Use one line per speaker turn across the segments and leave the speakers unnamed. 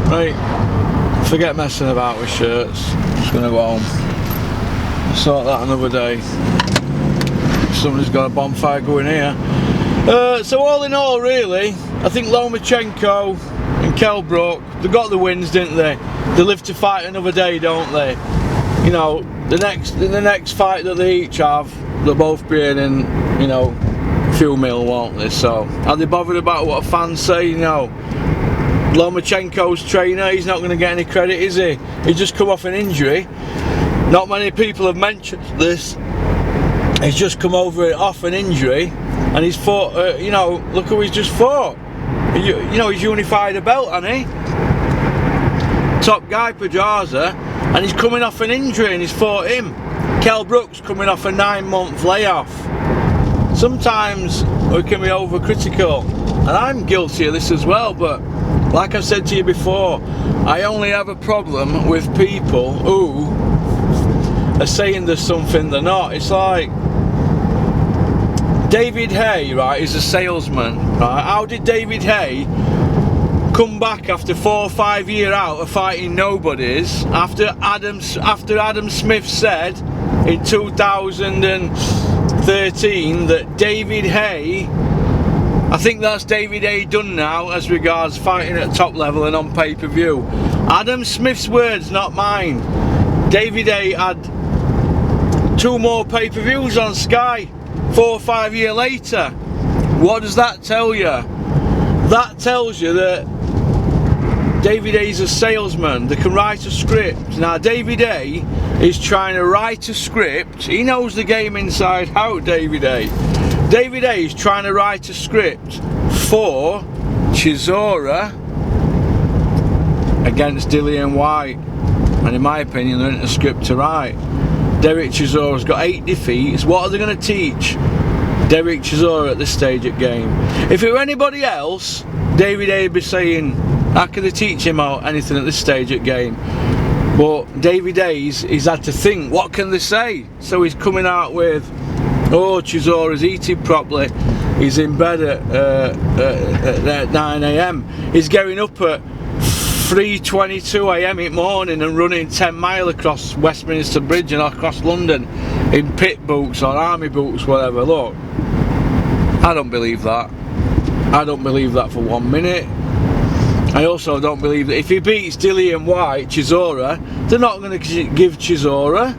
Right, forget messing about with shirts. Just gonna go home. Sort that another day. Somebody's got a bonfire going here. So all in all, really, I think Lomachenko and Kelbrook, they got the wins, didn't they? They live to fight another day, don't they? You know, the next fight that they each have, they'll both be in, you know, a few mil, won't they? So, are they bothered about what fans say? You know, Lomachenko's trainer, he's not going to get any credit, is he? He's just come off an injury. Not many people have mentioned this. He's just come off an injury, and he's fought. You know, look who he's just fought. You know, he's unified a belt, hasn't he? Top guy, Pedraza, and he's coming off an injury, and he's fought him. Kell Brook's coming off a 9-month layoff. Sometimes we can be overcritical, and I'm guilty of this as well. But like I said to you before, I only have a problem with people who are saying there's something they're not. It's like David Haye, right, is a salesman, right? How did David Haye come back after 4 or 5 years out of fighting nobodies after Adam Smith said in 2013 that David Haye, I think that's David Haye done now as regards fighting at top level and on pay-per-view. Adam Smith's words, not mine. David Haye had 2 more pay-per-views on Sky 4 or 5 years later. What does that tell you? That tells you that David Haye's a salesman that can write a script. Now David Haye is trying to write a script. He knows the game inside out, David Haye. David Haye is trying to write a script for Chisora against Dillian Whyte. And in my opinion, there isn't a script to write. Derek Chisora's got 8 defeats. What are they going to teach Derek Chisora at this stage of game? If it were anybody else, David Haye would be saying, how can they teach him anything at this stage of game? But David Haye's had to think, what can they say? So he's coming out with, oh, Chisora's eating properly. He's in bed at 9 AM. He's getting up at 3:22 AM in the morning and running 10 miles across Westminster Bridge and across London in pit boots or army boots, whatever. Look, I don't believe that. I don't believe that for 1 minute. I also don't believe that if he beats Dillian Whyte, Chisora, they're not going to give Chisora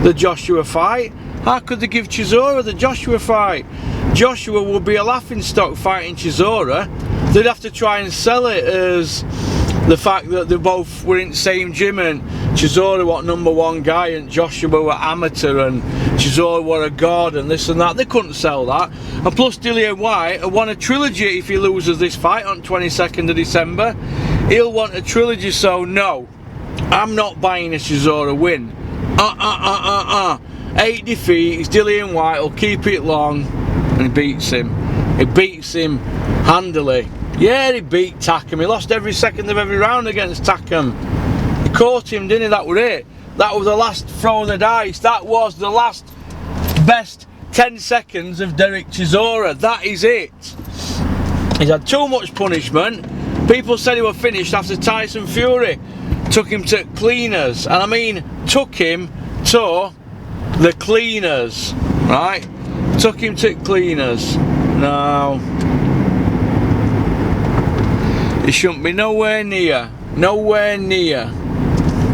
the Joshua fight. How could they give Chisora the Joshua fight? Joshua would be a laughingstock fighting Chisora. They'd have to try and sell it as the fact that they both were in the same gym and Chisora was #1 guy and Joshua were amateur and Chisora were a god and this and that. They couldn't sell that. And plus Dillian Whyte won a trilogy if he loses this fight on 22nd of December. He'll want a trilogy, so no. I'm not buying a Chisora win. 8 defeats, Dillian Whyte will keep it long and he beats him. He beats him handily. Yeah, he beat Takam. He lost every second of every round against Takam. He caught him, didn't he? That was it. That was the last throw of the dice. That was the last best 10 seconds of Derek Chisora. That is it. He's had too much punishment. People said he was finished after Tyson Fury took him to cleaners. And I mean, took him to the cleaners. Right? Took him to cleaners. No. He shouldn't be nowhere near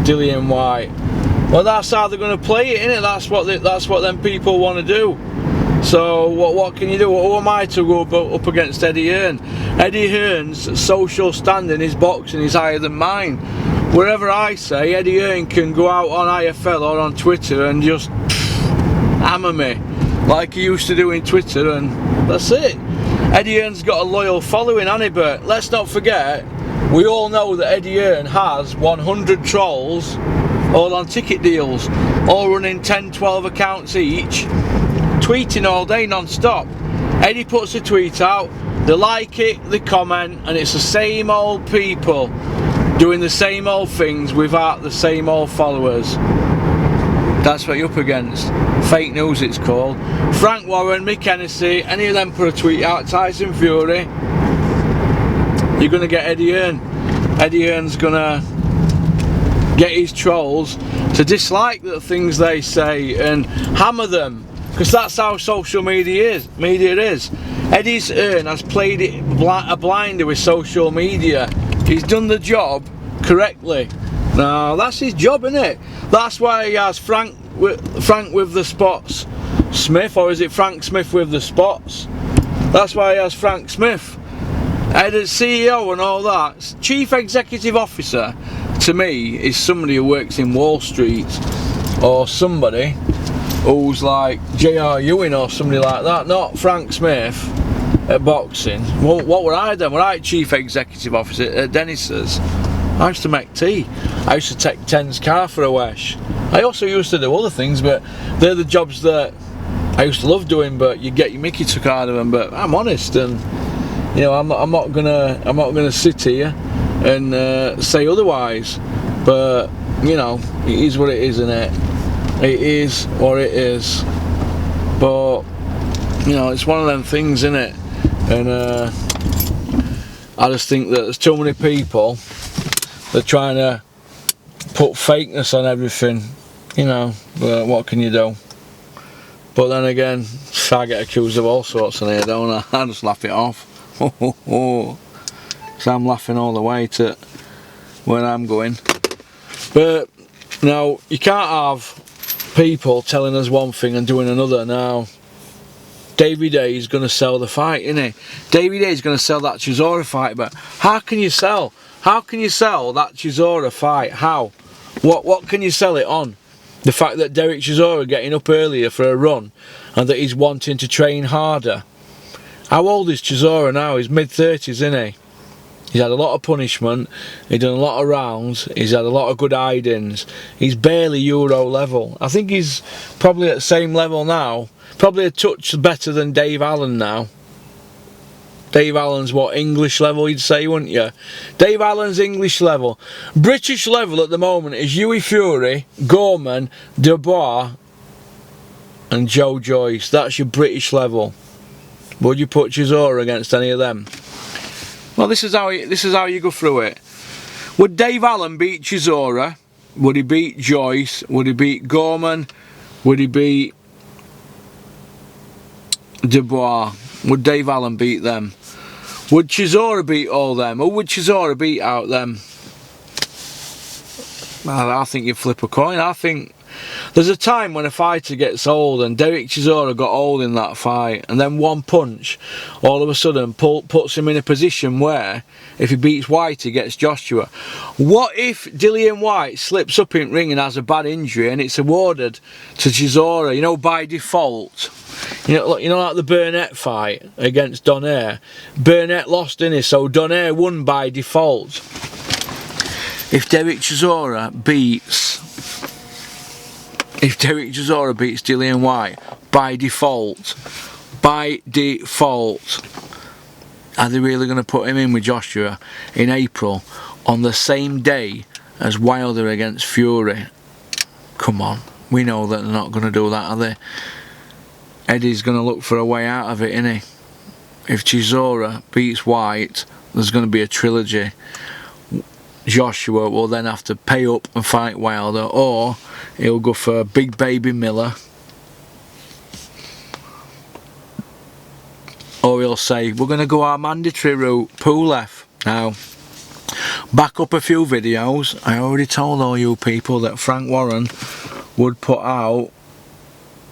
Dillian Whyte. Well, that's how they're going to play it, innit? That's what them people want to do. So what can you do? Who am I to go up against Eddie Hearn? Eddie Hearn's social standing, his boxing is higher than mine. Wherever I say, Eddie Hearn can go out on IFL or on Twitter and just hammer me like he used to do in Twitter, and that's it. Eddie Hearn's got a loyal following, hasn't he? But let's not forget, we all know that Eddie Hearn has 100 trolls all on ticket deals, all running 10-12 accounts each, tweeting all day non-stop. Eddie puts a tweet out, they like it, they comment, and it's the same old people doing the same old things without the same old followers. That's what you're up against. Fake news it's called. Frank Warren, Mick Hennessy, any of them put a tweet out, Tyson Fury, you're going to get Eddie Hearn. Eddie Hearn's going to get his trolls to dislike the things they say and hammer them, because that's how social media is. Eddie Hearn has played it a blinder with social media. He's done the job correctly. Now that's his job, isn't it? That's why he has Frank with the spots Smith, or is it Frank Smith with the spots? That's why he has Frank Smith. Head of CEO and all that. Chief Executive Officer to me is somebody who works in Wall Street, or somebody who's like J.R. Ewing or somebody like that, not Frank Smith at boxing. What were I then? Were I Chief Executive Officer at Dennis's? I used to make tea. I used to take Ten's car for a wash. I also used to do other things, but they're the jobs that I used to love doing, but you get your Mickey took out of them. But I'm honest, and you know, I'm not gonna sit here and say otherwise. But you know, it is what it is, isn't it? It is what it is. But you know, it's one of them things, isn't it? And I just think that there's too many people that are trying to put fakeness on everything, you know. But what can you do? But then again, I get accused of all sorts in here, don't I? I just laugh it off. So I'm laughing all the way to where I'm going. But now you can't have people telling us one thing and doing another. Now Davey Day is going to sell the fight, isn't he? Davey Day is going to sell that Chisora fight, but how can you sell that Chisora fight? How? What can you sell it on? The fact that Derek Chisora getting up earlier for a run and that he's wanting to train harder. How old is Chisora now? He's mid-30s, isn't he? He's had a lot of punishment, he's done a lot of rounds, he's had a lot of good hidings. He's barely Euro level. I think he's probably at the same level now, probably a touch better than Dave Allen now. Dave Allen's what, English level you'd say, wouldn't you? Dave Allen's English level. British level at the moment is Hughie Fury, Gorman, Dubois and Joe Joyce. That's your British level. Would you put Chisora against any of them? Well, this is how you go through it. Would Dave Allen beat Chisora? Would he beat Joyce? Would he beat Gorman? Would he beat Dubois? Would Dave Allen beat them? Would Chisora beat all them? Or would Chisora beat out them? Well, I think you flip a coin. I think there's a time when a fighter gets old, and Derek Chisora got old in that fight, and then one punch all of a sudden puts him in a position where if he beats Whyte he gets Joshua. What if Dillian Whyte slips up in ring and has a bad injury and it's awarded to Chisora, you know, by default? You know, like the Burnett fight against Donaire. Burnett lost, didn't he? So Donaire won by default. If Derek Chisora beats Dillian Whyte by default, are they really going to put him in with Joshua in April on the same day as Wilder against Fury? Come on, we know that they're not going to do that, are they? Eddie's going to look for a way out of it, isn't he? If Chisora beats Whyte, there's going to be a trilogy. Joshua will then have to pay up and fight Wilder, or he'll go for Big Baby Miller, or he'll say we're going to go our mandatory route, Pulev. Now, back up a few videos, I already told all you people that Frank Warren would put out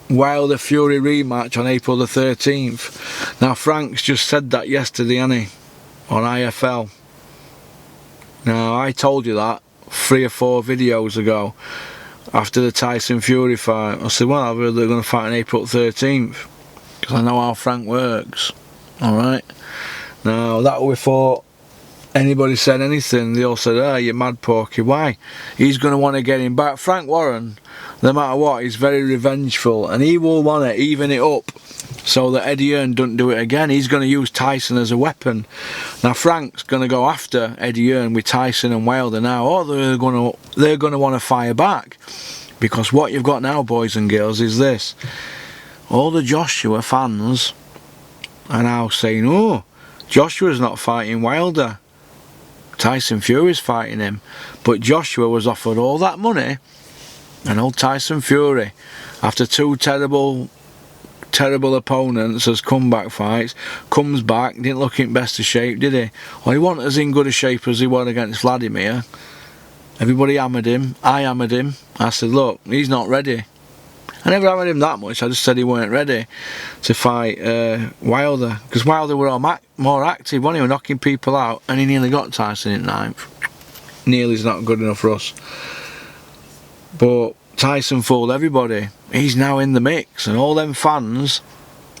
Wilder Fury rematch on April the 13th. Now Frank's just said that yesterday, hasn't he, on IFL. Now I told you that 3 or 4 videos ago after the Tyson Fury fight. I said, well, they're going to fight on April 13th because I know how Frank works. Alright, now that was before anybody said anything. They all said, oh, you're mad, Porky. Why? He's going to want to get him back. Frank Warren, no matter what, he's very revengeful, and he will want to even it up so that Eddie Hearn doesn't do it again. He's going to use Tyson as a weapon. Now Frank's going to go after Eddie Hearn with Tyson and Wilder now, or they're going to want to fire back, Because what you've got now, boys and girls, is this. All the Joshua fans are now saying, oh, Joshua's not fighting Wilder. Tyson Fury's fighting him. But Joshua was offered all that money, and old Tyson Fury, after 2 terrible opponents as comeback fights, comes back, didn't look in best of shape, did he? Well, he wasn't as in good a shape as he was against Vladimir. Everybody hammered him. I hammered him. I said, look, he's not ready. I never hammered him that much. I just said he weren't ready to fight Wilder. Because Wilder were more active, wasn't he? Were knocking people out, and he nearly got Tyson in 9th. Nearly's not good enough for us. But Tyson fooled everybody. He's now in the mix, and all them fans,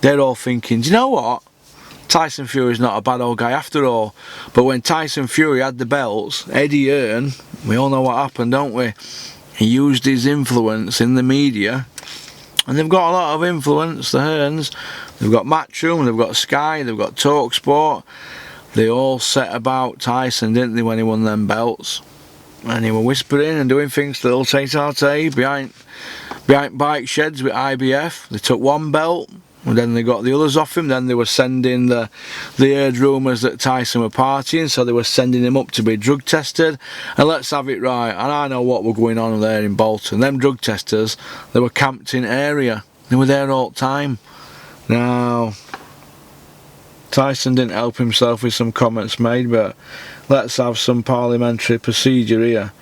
they're all thinking, do you know what? Tyson Fury's not a bad old guy after all. But when Tyson Fury had the belts, Eddie Hearn, we all know what happened, don't we? He used his influence in the media, and they've got a lot of influence, the Hearns. They've got Matchroom, they've got Sky, they've got TalkSport. They all set about Tyson, didn't they, when he won them belts? And they were whispering and doing things to little Tate behind bike sheds with IBF. They took 1 belt, and then they got the others off him. Then they were sending they heard rumours that Tyson were partying, so they were sending him up to be drug tested. And let's have it right, and I know what was going on there in Bolton. Them drug testers, they were camped in area. They were there all the time. Now, Tyson didn't help himself with some comments made, but let's have some parliamentary procedure here.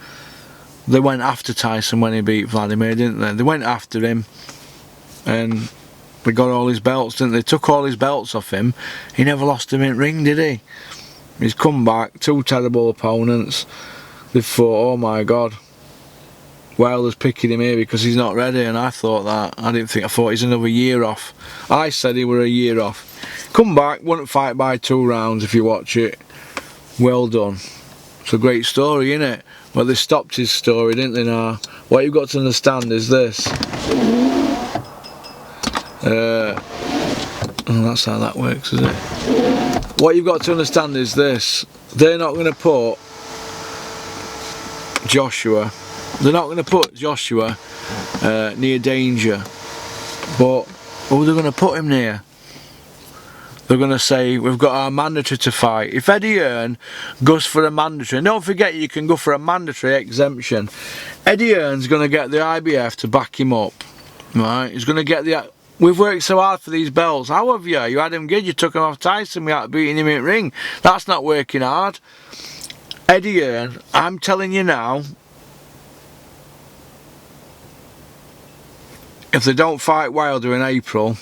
They went after Tyson when he beat Vladimir, didn't they? They went after him, and they got all his belts, didn't they? Took all his belts off him. He never lost him in ring, did he? He's come back, 2 terrible opponents. They thought, oh my God, Wilder's picking him here because he's not ready, and I thought that. I thought he's another year off. I said he were a year off. Come back, wouldn't fight by 2 rounds if you watch it. Well done. It's a great story, isn't it? Well, they stopped his story, didn't they? Now, what you've got to understand is this. That's how that works, is it? What you've got to understand is this. They're not going to put Joshua. They're not going to put Joshua near danger. But who they're going to put him near? They're going to say, we've got our mandatory to fight. If Eddie Hearn goes for a mandatory, and don't forget you can go for a mandatory exemption. Eddie Hearn's going to get the IBF to back him up. Right? He's going to get the... We've worked so hard for these belts. How have you? You had him good, you took him off Tyson without beating him in the ring. That's not working hard. Eddie Hearn, I'm telling you now, if they don't fight Wilder in April,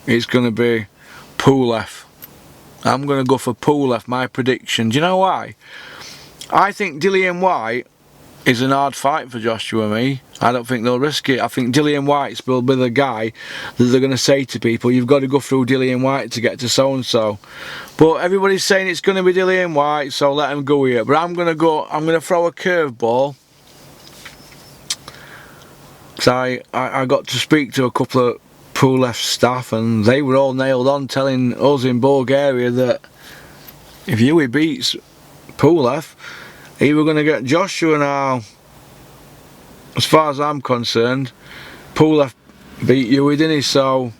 it's going to be Pulev. I'm going to go for Pulev, my prediction. Do you know why? I think Dillian Whyte is an hard fight for Joshua and me. I don't think they'll risk it. I think Dillian Whyte will be the guy that they're going to say to people, you've got to go through Dillian Whyte to get to so-and-so. But everybody's saying it's going to be Dillian Whyte, so let him go here. But I'm going to throw a curveball. So I got to speak to a couple of Pulev staff, and they were all nailed on telling us in Bulgaria that if Huey beats Pulev, he were going to get Joshua. Now, as far as I'm concerned, Pulev beat Huey, didn't he? So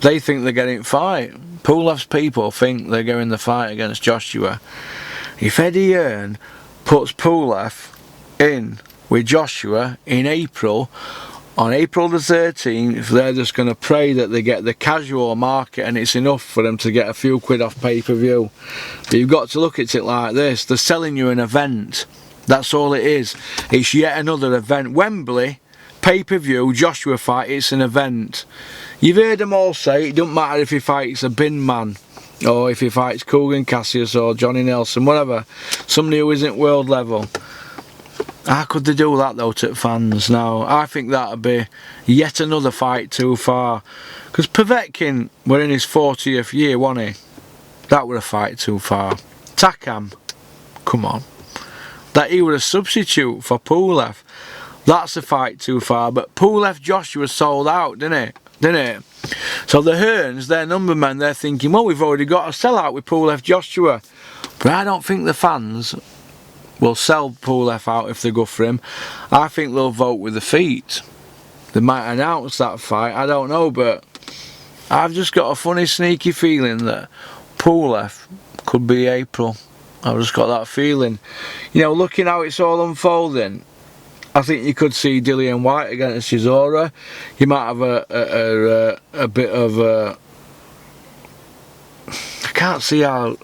they think they're getting fight. Pulev's people think they're getting the fight against Joshua. If Eddie Hearn puts Pulev in with Joshua in April, on April the 13th, they're just going to pray that they get the casual market and it's enough for them to get a few quid off pay-per-view. But you've got to look at it like this. They're selling you an event. That's all it is. It's yet another event. Wembley, pay-per-view, Joshua fight, it's an event. You've heard them all say it don't matter if he fights a bin man, or if he fights Kugan Cassius or Johnny Nelson, whatever. Somebody who isn't world level. How could they do that though to fans? Now, I think that would be yet another fight too far. Because Povetkin were in his 40th year, wasn't he? That were a fight too far. Takam, come on. That he were a substitute for Pulev. That's a fight too far. But Pulev Joshua sold out, didn't it? So the Hearns, their number men, they're thinking, well, we've already got a sellout with Pulev Joshua. But I don't think the fans will sell Pulev out if they go for him. I think they'll vote with the feet. They might announce that fight, I don't know, but I've just got a funny sneaky feeling that Pulev could be April. I've just got that feeling. You know, looking how it's all unfolding, I think you could see Dillian Whyte against Chisora. You might have a bit of a... I can't see how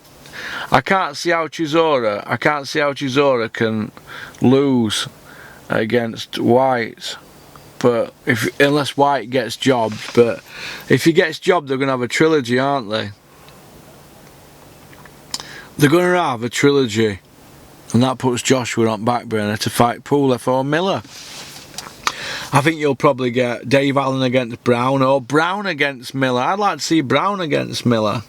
Chisora can lose against Whyte. But unless Whyte gets jobbed, but if he gets jobbed, they're going to have a trilogy, aren't they? They're going to have a trilogy, and that puts Joshua on back burner to fight Pulev or Miller. I think you'll probably get Dave Allen against Brown or Brown against Miller. I'd like to see Brown against Miller.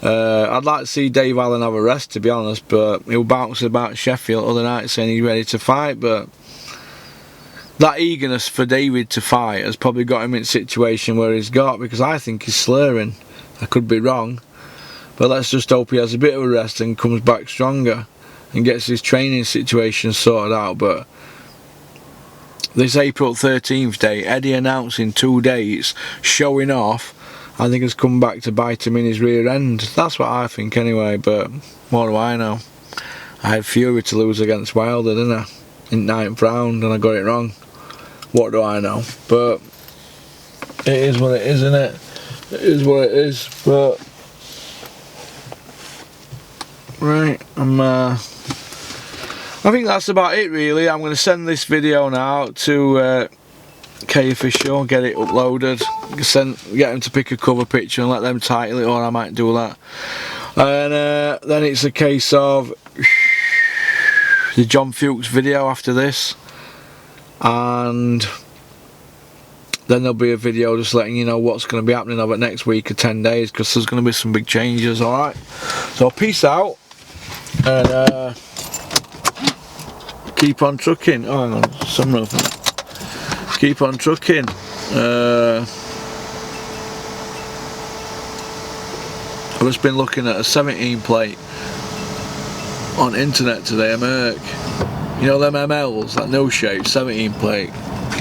I'd like to see Dave Allen have a rest, to be honest, but he was bouncing about Sheffield the other night saying he's ready to fight, but that eagerness for David to fight has probably got him in a situation where he's got, because I think he's slurring. I could be wrong, but let's just hope he has a bit of a rest and comes back stronger and gets his training situation sorted out. But this April 13th date, Eddie announcing 2 dates, showing off, I think has come back to bite him in his rear end. That's what I think anyway, but what do I know? I had Fury to lose against Wilder, didn't I? In 9th round, and I got it wrong. What do I know? But it is what it is, isn't it? It is what it is. But right, I think that's about it really. I'm going to send this video now to K Official, get it uploaded, get them to pick a cover picture and let them title it, or I might do that. And then it's a case of the John Fuchs video after this, and then there'll be a video just letting you know what's going to be happening over next week or 10 days, because there's going to be some big changes. Alright, so peace out, and keep on trucking. Oh, hang on, some of them. Keep on trucking. I've just been looking at a 17 plate on internet today, a Merc. You know them MLs, that no shape 17 plate.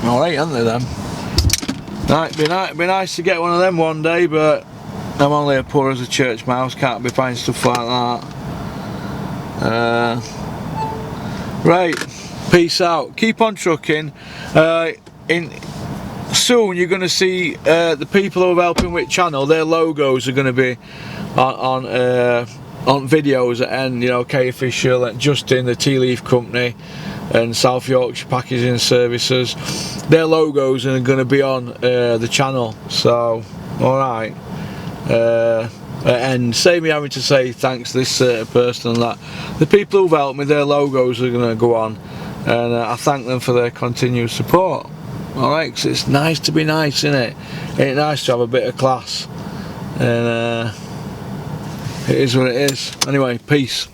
Alright, aren't they them? Right, be nice to get one of them one day, but I'm only as poor as a church mouse, can't be buying stuff like that. Right, peace out. Keep on trucking. Soon you're going to see the people who are helping with channel, their logos are going to be on videos at end, you know, K Official and Justin, the Tea Leaf Company, and South Yorkshire Packaging Services. Their logos are going to be on the channel. So, alright. And save me having to say thanks to this person and that. The people who've helped me, their logos are going to go on, and I thank them for their continued support. Alright, because it's nice to be nice, isn't it? Ain't it nice to have a bit of class? And it is what it is. Anyway, peace.